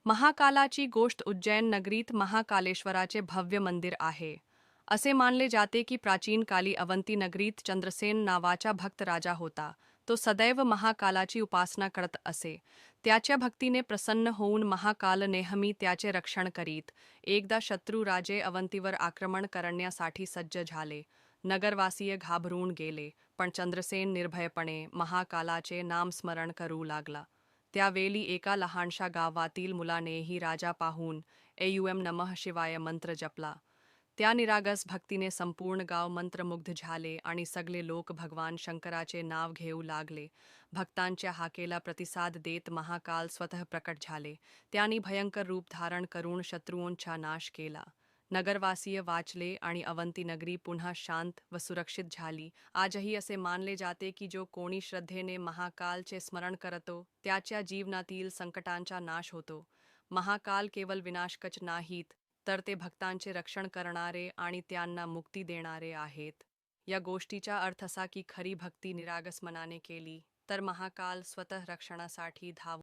महाकालाची गोष्ट उज्जैन नगरीत महाकालेश्वराचे भव्य मंदिर आहे. असे मानले जाते की प्राचीन काली अवंती नगरीत चंद्रसेन नावाचा भक्त राजा होता. तो सदैव महाकालाची उपासना करत असे. त्याच्या भक्तीने प्रसन्न होऊन महाकाल नेहमी त्याचे रक्षण करीत. एकदा शत्रू राजे अवंतीवर आक्रमण करण्यासाठी सज्ज झाले. नगरवासीय घाबरून गेले, पण चंद्रसेन निर्भयपणे महाकालाचे नामस्मरण करू लागला. त्यावेळी एका लहानशा गावातील मुलानेही राजा पाहून एयुएम नमः शिवाय मंत्र जपला. त्या निरागस भक्तीने संपूर्ण गाव मंत्रमुग्ध झाले आणि सगळे लोक भगवान शंकराचे नाव घेऊ लागले. भक्तांच्या हाकेला प्रतिसाद देत महाकाल स्वतः प्रकट झाले. त्यांनी भयंकर रूप धारण करून शत्रूंचा नाश केला. नगरवासीय वाचले आणि अवंती नगरी पुन्हा शांत व सुरक्षित झाली. आजही असे मानले जाते की जो कोणी श्रद्धेने महाकालचे स्मरण करतो त्याच्या जीवनातील संकटांचा नाश होतो. महाकाल केवळ विनाशकच नाहीत, तर ते भक्तांचे रक्षण करणारे आणि त्यांना मुक्ती देणारे आहेत. या गोष्टीचा अर्थ असा की खरी भक्ती निरागस मनाने केली तर महाकाल स्वतः रक्षणासाठी धावून